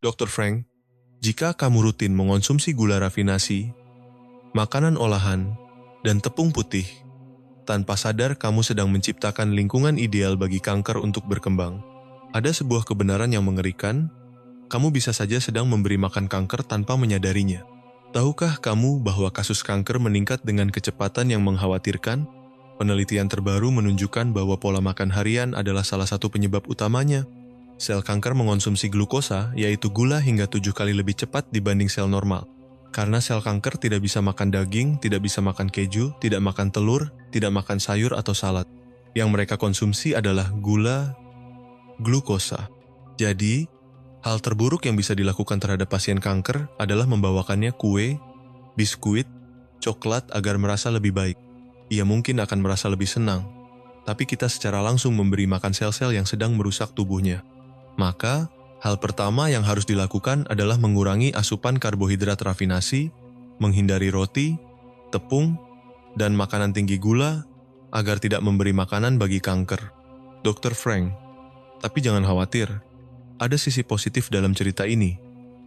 Dr. Frank, jika kamu rutin mengonsumsi gula rafinasi, makanan olahan, dan tepung putih, tanpa sadar kamu sedang menciptakan lingkungan ideal bagi kanker untuk berkembang. Ada sebuah kebenaran yang mengerikan, kamu bisa saja sedang memberi makan kanker tanpa menyadarinya. Tahukah kamu bahwa kasus kanker meningkat dengan kecepatan yang mengkhawatirkan? Penelitian terbaru menunjukkan bahwa pola makan harian adalah salah satu penyebab utamanya. Sel kanker mengonsumsi glukosa, yaitu gula, hingga 7 kali lebih cepat dibanding sel normal. Karena sel kanker tidak bisa makan daging, tidak bisa makan keju, tidak makan telur, tidak makan sayur atau salad. Yang mereka konsumsi adalah gula, glukosa. Jadi, hal terburuk yang bisa dilakukan terhadap pasien kanker adalah membawakannya kue, biskuit, coklat agar merasa lebih baik. Ia mungkin akan merasa lebih senang, tapi kita secara langsung memberi makan sel-sel yang sedang merusak tubuhnya. Maka, hal pertama yang harus dilakukan adalah mengurangi asupan karbohidrat rafinasi, menghindari roti, tepung, dan makanan tinggi gula agar tidak memberi makanan bagi kanker. Dr. Frank, tapi jangan khawatir, ada sisi positif dalam cerita ini.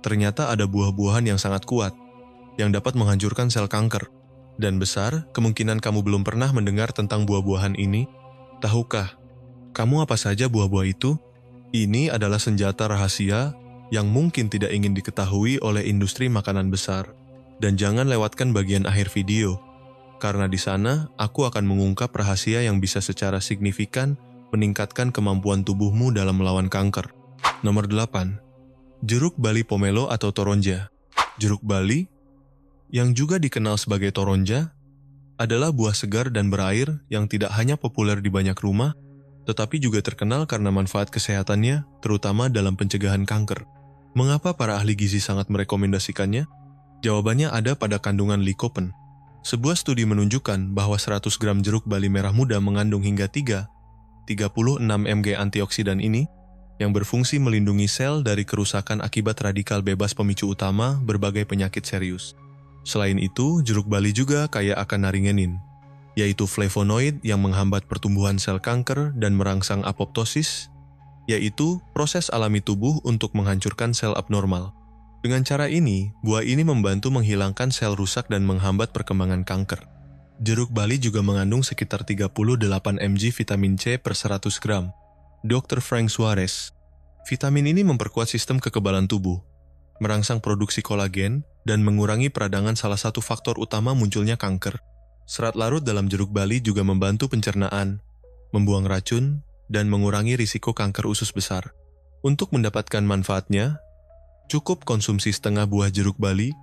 Ternyata ada buah-buahan yang sangat kuat, yang dapat menghancurkan sel kanker. Dan besar, kemungkinan kamu belum pernah mendengar tentang buah-buahan ini. Tahukah, kamu apa saja buah-buah itu? Ini adalah senjata rahasia yang mungkin tidak ingin diketahui oleh industri makanan besar. Dan jangan lewatkan bagian akhir video, karena di sana aku akan mengungkap rahasia yang bisa secara signifikan meningkatkan kemampuan tubuhmu dalam melawan kanker. Nomor 8. Jeruk bali pomelo atau toronja. Jeruk bali, yang juga dikenal sebagai toronja, adalah buah segar dan berair yang tidak hanya populer di banyak rumah, tetapi juga terkenal karena manfaat kesehatannya, terutama dalam pencegahan kanker. Mengapa para ahli gizi sangat merekomendasikannya? Jawabannya ada pada kandungan lycopene. Sebuah studi menunjukkan bahwa 100 gram jeruk bali merah muda mengandung hingga 36 mg antioksidan ini, yang berfungsi melindungi sel dari kerusakan akibat radikal bebas pemicu utama berbagai penyakit serius. Selain itu, jeruk bali juga kaya akan naringenin, yaitu flavonoid yang menghambat pertumbuhan sel kanker dan merangsang apoptosis, yaitu proses alami tubuh untuk menghancurkan sel abnormal. Dengan cara ini, buah ini membantu menghilangkan sel rusak dan menghambat perkembangan kanker. Jeruk bali juga mengandung sekitar 38 mg vitamin C per 100 gram. Dr. Frank Suarez, vitamin ini memperkuat sistem kekebalan tubuh, merangsang produksi kolagen, dan mengurangi peradangan salah satu faktor utama munculnya kanker. Serat larut dalam jeruk bali juga membantu pencernaan, membuang racun, dan mengurangi risiko kanker usus besar. Untuk mendapatkan manfaatnya, cukup konsumsi setengah buah jeruk bali,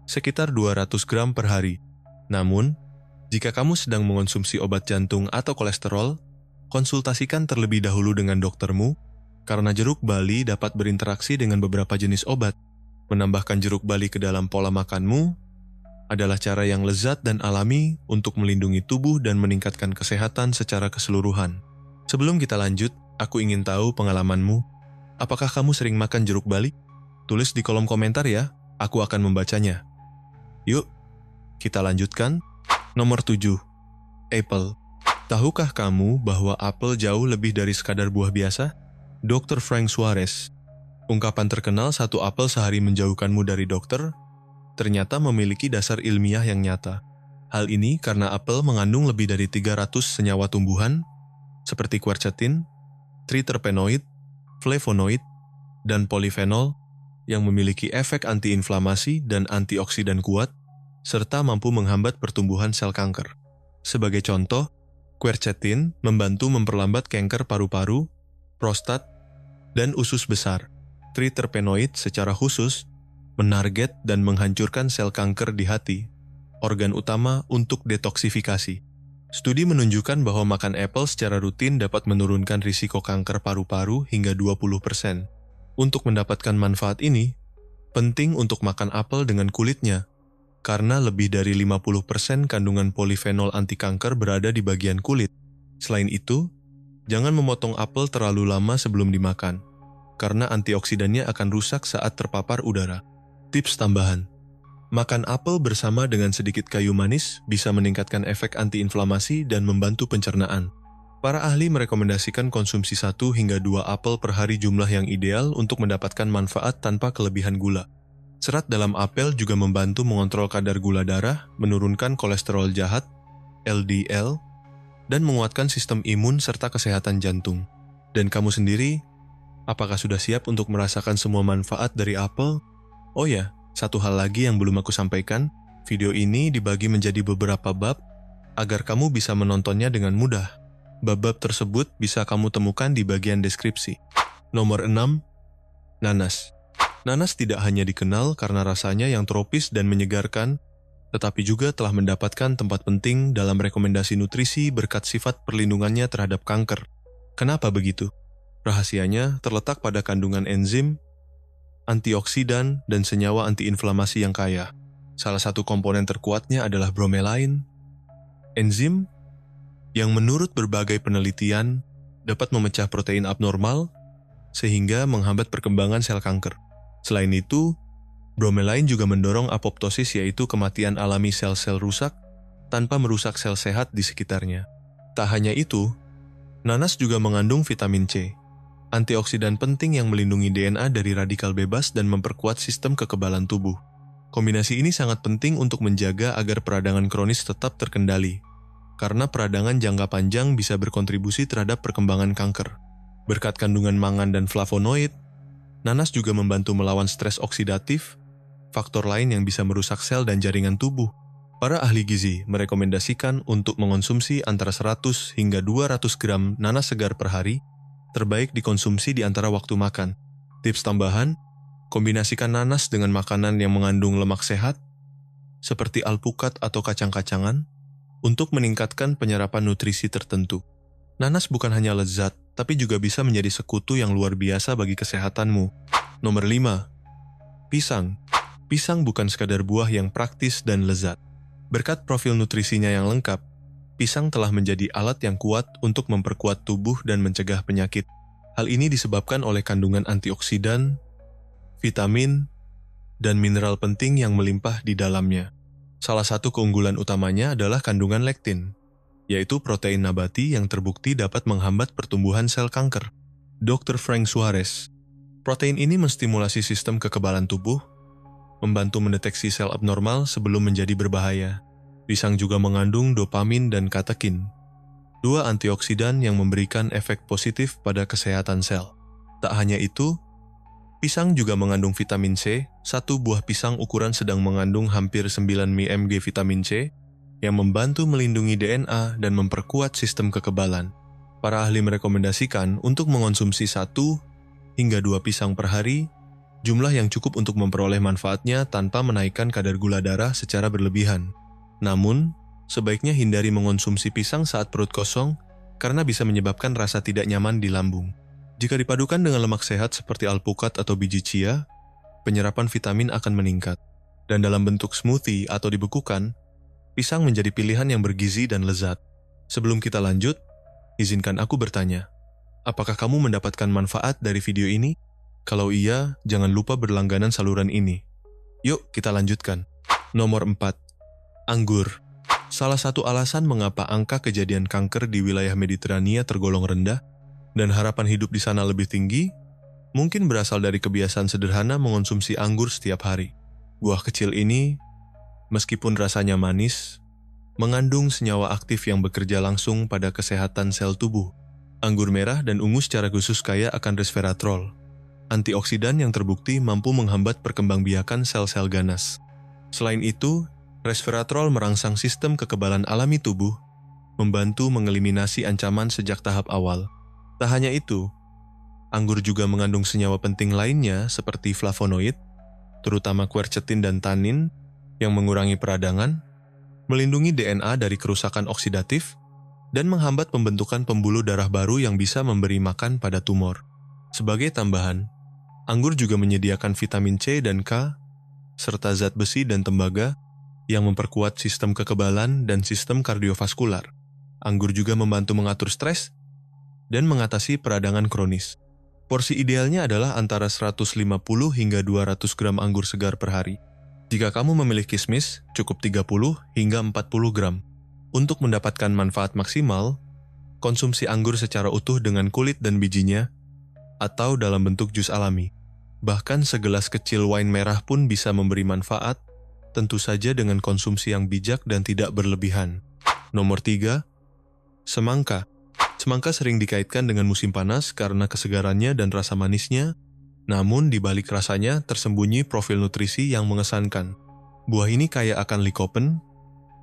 sekitar 200 gram per hari. Namun, jika kamu sedang mengonsumsi obat jantung atau kolesterol, konsultasikan terlebih dahulu dengan doktermu, karena jeruk bali dapat berinteraksi dengan beberapa jenis obat. Menambahkan jeruk bali ke dalam pola makanmu adalah cara yang lezat dan alami untuk melindungi tubuh dan meningkatkan kesehatan secara keseluruhan. Sebelum kita lanjut, aku ingin tahu pengalamanmu. Apakah kamu sering makan jeruk bali? Tulis di kolom komentar ya, aku akan membacanya. Yuk, kita lanjutkan. Nomor 7. Apple. Tahukah kamu bahwa apel jauh lebih dari sekadar buah biasa? Dr. Frank Suarez. Ungkapan terkenal satu apel sehari menjauhkanmu dari dokter, ternyata memiliki dasar ilmiah yang nyata. Hal ini karena apel mengandung lebih dari 300 senyawa tumbuhan, seperti quercetin, triterpenoid, flavonoid, dan polifenol, yang memiliki efek antiinflamasi dan antioksidan kuat, serta mampu menghambat pertumbuhan sel kanker. Sebagai contoh, quercetin membantu memperlambat kanker paru-paru, prostat, dan usus besar. Triterpenoid secara khusus menarget dan menghancurkan sel kanker di hati, organ utama untuk detoksifikasi. Studi menunjukkan bahwa makan apel secara rutin dapat menurunkan risiko kanker paru-paru hingga 20%. Untuk mendapatkan manfaat ini, penting untuk makan apel dengan kulitnya, karena lebih dari 50% kandungan polifenol anti kanker berada di bagian kulit. Selain itu, jangan memotong apel terlalu lama sebelum dimakan, karena antioksidannya akan rusak saat terpapar udara. Tips tambahan. Makan apel bersama dengan sedikit kayu manis bisa meningkatkan efek antiinflamasi dan membantu pencernaan. Para ahli merekomendasikan konsumsi 1 hingga 2 apel per hari jumlah yang ideal untuk mendapatkan manfaat tanpa kelebihan gula. Serat dalam apel juga membantu mengontrol kadar gula darah, menurunkan kolesterol jahat, LDL, dan menguatkan sistem imun serta kesehatan jantung. Dan kamu sendiri, apakah sudah siap untuk merasakan semua manfaat dari apel? Oh ya, satu hal lagi yang belum aku sampaikan, video ini dibagi menjadi beberapa bab agar kamu bisa menontonnya dengan mudah. Bab-bab tersebut bisa kamu temukan di bagian deskripsi. Nomor 6. Nanas. Nanas tidak hanya dikenal karena rasanya yang tropis dan menyegarkan, tetapi juga telah mendapatkan tempat penting dalam rekomendasi nutrisi berkat sifat perlindungannya terhadap kanker. Kenapa begitu? Rahasianya terletak pada kandungan enzim, antioksidan, dan senyawa antiinflamasi yang kaya. Salah satu komponen terkuatnya adalah bromelain, enzim yang menurut berbagai penelitian dapat memecah protein abnormal sehingga menghambat perkembangan sel kanker. Selain itu, bromelain juga mendorong apoptosis, yaitu kematian alami sel-sel rusak tanpa merusak sel sehat di sekitarnya. Tak hanya itu, nanas juga mengandung vitamin C, antioksidan penting yang melindungi DNA dari radikal bebas dan memperkuat sistem kekebalan tubuh. Kombinasi ini sangat penting untuk menjaga agar peradangan kronis tetap terkendali, karena peradangan jangka panjang bisa berkontribusi terhadap perkembangan kanker. Berkat kandungan mangan dan flavonoid, nanas juga membantu melawan stres oksidatif, faktor lain yang bisa merusak sel dan jaringan tubuh. Para ahli gizi merekomendasikan untuk mengonsumsi antara 100 hingga 200 gram nanas segar per hari, terbaik dikonsumsi di antara waktu makan. Tips tambahan, kombinasikan nanas dengan makanan yang mengandung lemak sehat, seperti alpukat atau kacang-kacangan, untuk meningkatkan penyerapan nutrisi tertentu. Nanas bukan hanya lezat, tapi juga bisa menjadi sekutu yang luar biasa bagi kesehatanmu. Nomor 5. Pisang. Pisang bukan sekadar buah yang praktis dan lezat. Berkat profil nutrisinya yang lengkap, pisang telah menjadi alat yang kuat untuk memperkuat tubuh dan mencegah penyakit. Hal ini disebabkan oleh kandungan antioksidan, vitamin, dan mineral penting yang melimpah di dalamnya. Salah satu keunggulan utamanya adalah kandungan lektin, yaitu protein nabati yang terbukti dapat menghambat pertumbuhan sel kanker. Dr. Frank Suarez. Protein ini menstimulasi sistem kekebalan tubuh, membantu mendeteksi sel abnormal sebelum menjadi berbahaya. Pisang juga mengandung dopamin dan katekin, dua antioksidan yang memberikan efek positif pada kesehatan sel. Tak hanya itu, pisang juga mengandung vitamin C. Satu buah pisang ukuran sedang mengandung hampir 9 mg vitamin C yang membantu melindungi DNA dan memperkuat sistem kekebalan. Para ahli merekomendasikan untuk mengonsumsi 1 hingga 2 pisang per hari, jumlah yang cukup untuk memperoleh manfaatnya tanpa menaikkan kadar gula darah secara berlebihan. Namun, sebaiknya hindari mengonsumsi pisang saat perut kosong karena bisa menyebabkan rasa tidak nyaman di lambung. Jika dipadukan dengan lemak sehat seperti alpukat atau biji chia, penyerapan vitamin akan meningkat. Dan dalam bentuk smoothie atau dibekukan, pisang menjadi pilihan yang bergizi dan lezat. Sebelum kita lanjut, izinkan aku bertanya, apakah kamu mendapatkan manfaat dari video ini? Kalau iya, jangan lupa berlangganan saluran ini. Yuk, kita lanjutkan. Nomor 4. Anggur. Salah satu alasan mengapa angka kejadian kanker di wilayah Mediterania tergolong rendah dan harapan hidup di sana lebih tinggi, mungkin berasal dari kebiasaan sederhana mengonsumsi anggur setiap hari. Buah kecil ini, meskipun rasanya manis, mengandung senyawa aktif yang bekerja langsung pada kesehatan sel tubuh. Anggur merah dan ungu secara khusus kaya akan resveratrol, antioksidan yang terbukti mampu menghambat perkembangbiakan sel-sel ganas. Selain itu, resveratrol merangsang sistem kekebalan alami tubuh, membantu mengeliminasi ancaman sejak tahap awal. Tak hanya itu, anggur juga mengandung senyawa penting lainnya seperti flavonoid, terutama quercetin dan tanin, yang mengurangi peradangan, melindungi DNA dari kerusakan oksidatif, dan menghambat pembentukan pembuluh darah baru yang bisa memberi makan pada tumor. Sebagai tambahan, anggur juga menyediakan vitamin C dan K, serta zat besi dan tembaga, yang memperkuat sistem kekebalan dan sistem kardiovaskular. Anggur juga membantu mengatur stres dan mengatasi peradangan kronis. Porsi idealnya adalah antara 150 hingga 200 gram anggur segar per hari. Jika kamu memilih kismis, cukup 30 hingga 40 gram. Untuk mendapatkan manfaat maksimal, konsumsi anggur secara utuh dengan kulit dan bijinya, atau dalam bentuk jus alami. Bahkan segelas kecil wine merah pun bisa memberi manfaat, tentu saja dengan konsumsi yang bijak dan tidak berlebihan. Nomor 3. Semangka. Semangka sering dikaitkan dengan musim panas karena kesegarannya dan rasa manisnya, namun di balik rasanya tersembunyi profil nutrisi yang mengesankan. Buah ini kaya akan lycopene,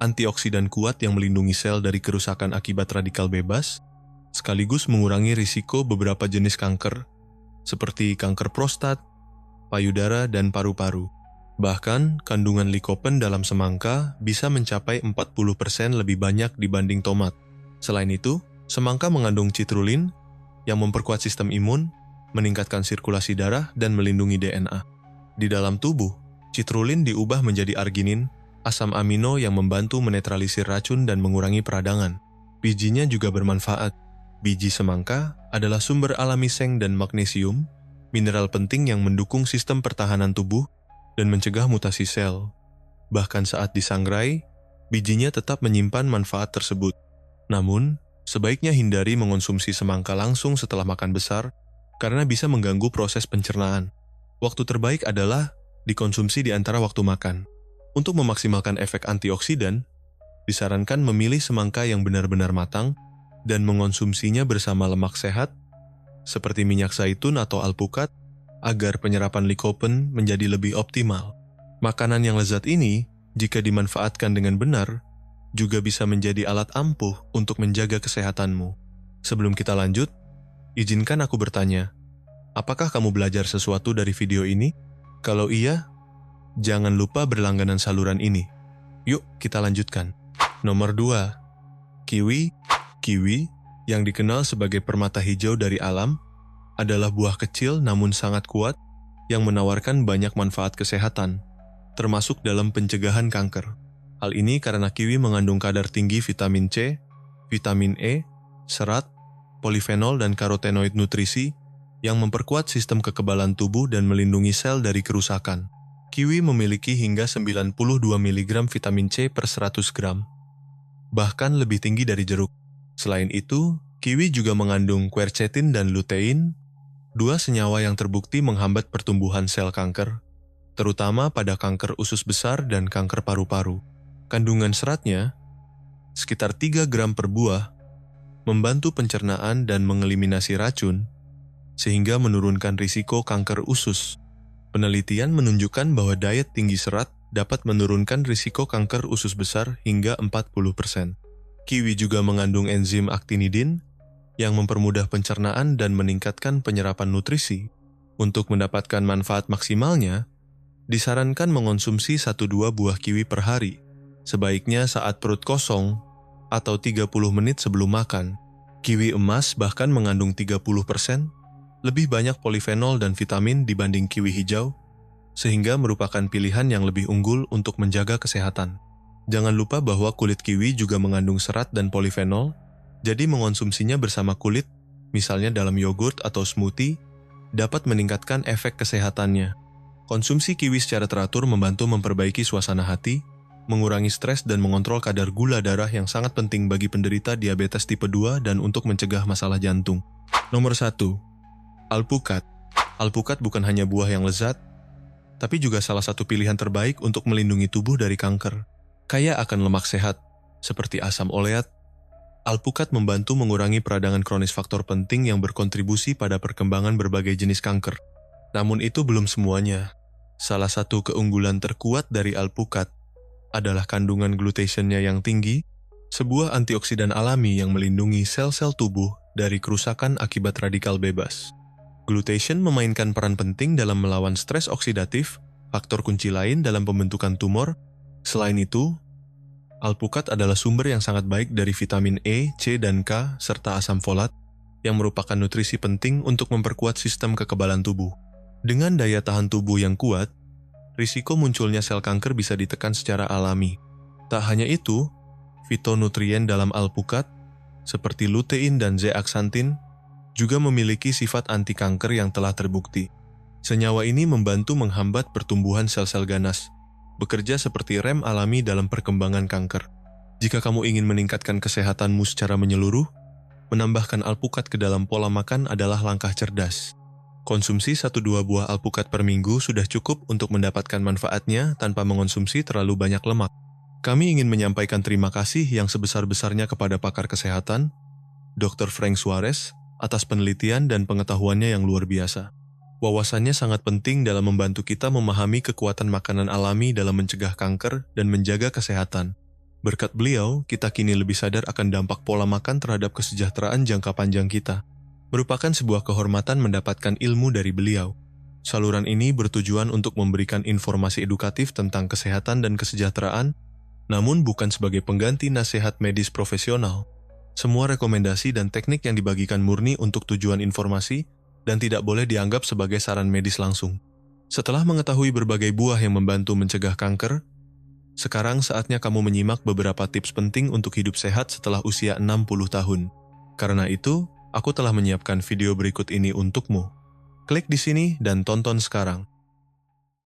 antioksidan kuat yang melindungi sel dari kerusakan akibat radikal bebas, sekaligus mengurangi risiko beberapa jenis kanker, seperti kanker prostat, payudara, dan paru-paru. Bahkan, kandungan lycopene dalam semangka bisa mencapai 40% lebih banyak dibanding tomat. Selain itu, semangka mengandung citrulin yang memperkuat sistem imun, meningkatkan sirkulasi darah, dan melindungi DNA. Di dalam tubuh, citrulin diubah menjadi arginin, asam amino yang membantu menetralisir racun dan mengurangi peradangan. Bijinya juga bermanfaat. Biji semangka adalah sumber alami seng dan magnesium, mineral penting yang mendukung sistem pertahanan tubuh dan mencegah mutasi sel. Bahkan saat disangrai, bijinya tetap menyimpan manfaat tersebut. Namun, sebaiknya hindari mengonsumsi semangka langsung setelah makan besar karena bisa mengganggu proses pencernaan. Waktu terbaik adalah dikonsumsi di antara waktu makan. Untuk memaksimalkan efek antioksidan, disarankan memilih semangka yang benar-benar matang dan mengonsumsinya bersama lemak sehat, seperti minyak zaitun atau alpukat, agar penyerapan lycopene menjadi lebih optimal. Makanan yang lezat ini, jika dimanfaatkan dengan benar, juga bisa menjadi alat ampuh untuk menjaga kesehatanmu. Sebelum kita lanjut, izinkan aku bertanya, apakah kamu belajar sesuatu dari video ini? Kalau iya, jangan lupa berlangganan saluran ini. Yuk, kita lanjutkan. Nomor 2. Kiwi. Kiwi, yang dikenal sebagai permata hijau dari alam, adalah buah kecil namun sangat kuat yang menawarkan banyak manfaat kesehatan, termasuk dalam pencegahan kanker. Hal ini karena kiwi mengandung kadar tinggi vitamin C, vitamin E, serat, polifenol, dan karotenoid nutrisi yang memperkuat sistem kekebalan tubuh dan melindungi sel dari kerusakan. Kiwi memiliki hingga 92 mg vitamin C per 100 gram, bahkan lebih tinggi dari jeruk. Selain itu, kiwi juga mengandung quercetin dan lutein, dua senyawa yang terbukti menghambat pertumbuhan sel kanker, terutama pada kanker usus besar dan kanker paru-paru. Kandungan seratnya, sekitar 3 gram per buah, membantu pencernaan dan mengeliminasi racun, sehingga menurunkan risiko kanker usus. Penelitian menunjukkan bahwa diet tinggi serat dapat menurunkan risiko kanker usus besar hingga 40%. Kiwi juga mengandung enzim actinidin yang mempermudah pencernaan dan meningkatkan penyerapan nutrisi. Untuk mendapatkan manfaat maksimalnya, disarankan mengonsumsi 1-2 buah kiwi per hari, sebaiknya saat perut kosong atau 30 menit sebelum makan. Kiwi emas bahkan mengandung 30% lebih banyak polifenol dan vitamin dibanding kiwi hijau, sehingga merupakan pilihan yang lebih unggul untuk menjaga kesehatan. Jangan lupa bahwa kulit kiwi juga mengandung serat dan polifenol, jadi mengonsumsinya bersama kulit, misalnya dalam yogurt atau smoothie, dapat meningkatkan efek kesehatannya. Konsumsi kiwi secara teratur membantu memperbaiki suasana hati, mengurangi stres, dan mengontrol kadar gula darah yang sangat penting bagi penderita diabetes tipe 2 dan untuk mencegah masalah jantung. Nomor 1. Alpukat. Alpukat bukan hanya buah yang lezat, tapi juga salah satu pilihan terbaik untuk melindungi tubuh dari kanker. Kaya akan lemak sehat, seperti asam oleat, alpukat membantu mengurangi peradangan kronis, faktor penting yang berkontribusi pada perkembangan berbagai jenis kanker. Namun itu belum semuanya. Salah satu keunggulan terkuat dari alpukat adalah kandungan glutationnya yang tinggi, sebuah antioksidan alami yang melindungi sel-sel tubuh dari kerusakan akibat radikal bebas. Glutation memainkan peran penting dalam melawan stres oksidatif, faktor kunci lain dalam pembentukan tumor. Selain itu, alpukat adalah sumber yang sangat baik dari vitamin E, C, dan K, serta asam folat, yang merupakan nutrisi penting untuk memperkuat sistem kekebalan tubuh. Dengan daya tahan tubuh yang kuat, risiko munculnya sel kanker bisa ditekan secara alami. Tak hanya itu, fitonutrien dalam alpukat, seperti lutein dan zeaxanthin, juga memiliki sifat anti kanker yang telah terbukti. Senyawa ini membantu menghambat pertumbuhan sel-sel ganas, bekerja seperti rem alami dalam perkembangan kanker. Jika kamu ingin meningkatkan kesehatanmu secara menyeluruh, menambahkan alpukat ke dalam pola makan adalah langkah cerdas. Konsumsi 1-2 buah alpukat per minggu sudah cukup untuk mendapatkan manfaatnya tanpa mengonsumsi terlalu banyak lemak. Kami ingin menyampaikan terima kasih yang sebesar-besarnya kepada pakar kesehatan, Dr. Frank Suarez, atas penelitian dan pengetahuannya yang luar biasa. Wawasannya sangat penting dalam membantu kita memahami kekuatan makanan alami dalam mencegah kanker dan menjaga kesehatan. Berkat beliau, kita kini lebih sadar akan dampak pola makan terhadap kesejahteraan jangka panjang kita. Merupakan sebuah kehormatan mendapatkan ilmu dari beliau. Saluran ini bertujuan untuk memberikan informasi edukatif tentang kesehatan dan kesejahteraan, namun bukan sebagai pengganti nasihat medis profesional. Semua rekomendasi dan teknik yang dibagikan murni untuk tujuan informasi dan tidak boleh dianggap sebagai saran medis langsung. Setelah mengetahui berbagai buah yang membantu mencegah kanker, sekarang saatnya kamu menyimak beberapa tips penting untuk hidup sehat setelah usia 60 tahun. Karena itu, aku telah menyiapkan video berikut ini untukmu. Klik di sini dan tonton sekarang.